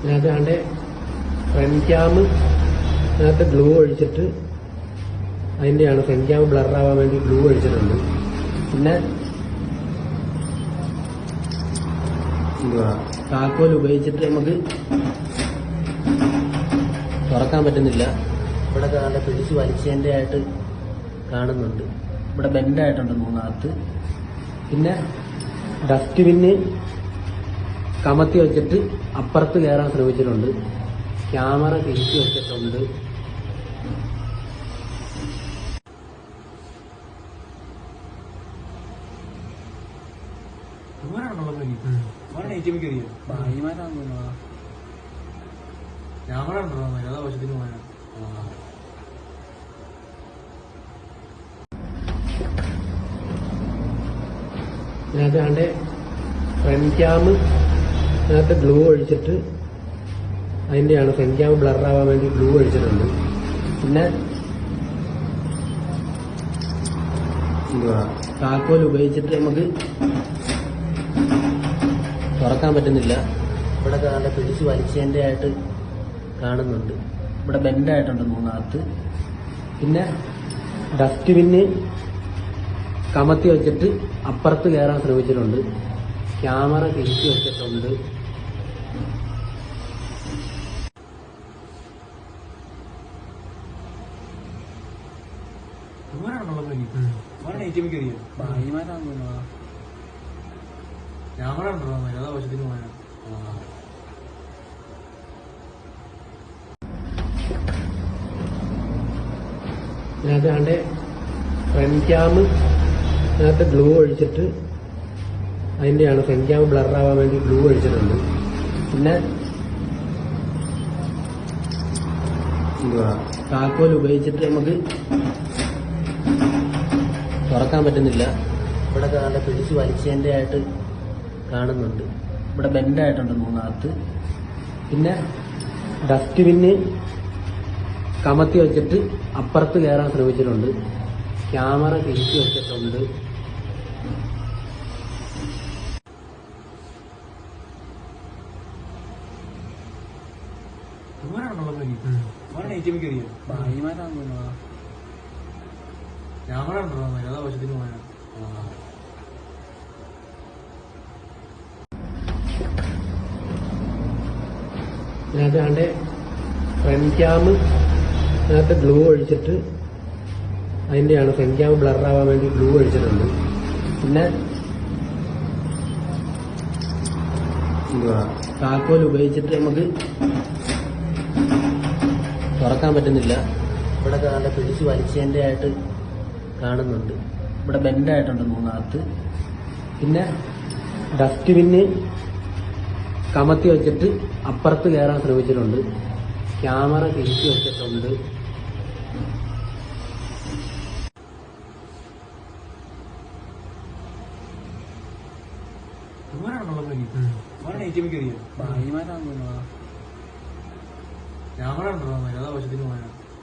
ഇതിനകത്ത് front cam അതിനകത്ത് glue ഒഴിച്ചിട്ട് അതിൻ്റെയാണ് ഫ്രണ്ട് ക്യാം ബ്ലർ ആവാൻ വേണ്ടി ഗ്ലൂ ഒഴിച്ചിട്ടുണ്ട്. പിന്നെ താക്കോൽ ഉപയോഗിച്ചിട്ട് നമുക്ക് തുറക്കാൻ പറ്റുന്നില്ല. ഇവിടെ കാണാൻ പിടിച്ച് വലിച്ചതിൻ്റെ ആയിട്ട് കാണുന്നുണ്ട്. ഇവിടെ ബെൻഡായിട്ടുണ്ട് മൂന്നകത്ത്. പിന്നെ ഡസ്റ്റ് ബിന്ന് കമത്തി വെച്ചിട്ട് അപ്പുറത്ത് കയറാൻ ശ്രമിച്ചിട്ടുണ്ട്. ക്യാമറ തിരിച്ചു വെച്ചിട്ടുണ്ട്. ഇതിനകത്ത് ഫ്രണ്ട് ക്യാം അതിനകത്ത് ഗ്ലൂ ഒഴിച്ചിട്ട് അതിൻ്റെയാണ് ഫ്രണ്ട് ക്യാം ബ്ലർ ആവാൻ വേണ്ടി ഗ്ലൂ ഒഴിച്ചിട്ടുണ്ട്. പിന്നെ താക്കോൽ ഉപയോഗിച്ചിട്ട് നമുക്ക് തുറക്കാൻ പറ്റുന്നില്ല. ഇവിടെ കാണാൻ പിടിച്ച് വലിച്ചതിൻ്റെ ആയിട്ട് കാണുന്നുണ്ട്. ഇവിടെ ബെൻഡായിട്ടുണ്ട് മൂന്നകത്ത്. പിന്നെ ഡസ്റ്റ് ബിന്ന് കമത്തി വെച്ചിട്ട് അപ്പുറത്ത് കയറാൻ ശ്രമിച്ചിട്ടുണ്ട്. ക്യാമറ തിരിച്ചു വെച്ചിട്ടുണ്ട്. ഇതിനകത്ത് ഫ്രണ്ട് ക്യാം അതിനകത്ത് ഗ്ലൂ ഒഴിച്ചിട്ട് അതിൻ്റെയാണ് ഫ്രണ്ട് ക്യാം ബ്ലർ ആവാൻ വേണ്ടി ഗ്ലൂ ഒഴിച്ചിട്ടുണ്ട്. പിന്നെ താക്കോൽ ഉപയോഗിച്ചിട്ട് നമുക്ക് തുറക്കാൻ പറ്റുന്നില്ല. ഇവിടെ കാണാൻ പിടിച്ച് വലിച്ചതിൻ്റെ ആയിട്ട് കാണുന്നുണ്ട്. ഇവിടെ ബെൻഡായിട്ടുണ്ട് മൂന്നകത്ത്. പിന്നെ ഡസ്റ്റ് ബിന്ന് കമത്തി വെച്ചിട്ട് അപ്പുറത്ത് കയറാൻ ശ്രമിച്ചിട്ടുണ്ട്. ക്യാമറ തിരിച്ചു വെച്ചിട്ടുണ്ട്. ഇതിനകത്ത് ഫ്രണ്ട് ക്യാം അതിനകത്ത് ഗ്ലൂ ഒഴിച്ചിട്ട് അതിൻ്റെയാണ് ഫ്രണ്ട് ക്യാം ബ്ലർ ആവാൻ വേണ്ടി ഗ്ലൂ ഒഴിച്ചിട്ടുണ്ട്. പിന്നെ താക്കോൽ ഉപയോഗിച്ചിട്ട് നമുക്ക് തുറക്കാൻ പറ്റുന്നില്ല. ഇവിടെ കാണാൻ പിടിച്ച് വലിച്ചതിൻ്റെ ആയിട്ട് കാണുന്നുണ്ട്. ഇവിടെ ബെൻഡായിട്ടുണ്ട് മൂന്നകത്ത്. പിന്നെ ഡസ്റ്റ് ബിന്ന് കമത്തി വെച്ചിട്ട് അപ്പുറത്ത് കയറാൻ ശ്രമിച്ചിട്ടുണ്ട്. ക്യാമറ തിരിച്ചു വെച്ചിട്ടുണ്ട്.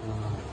ഞാൻ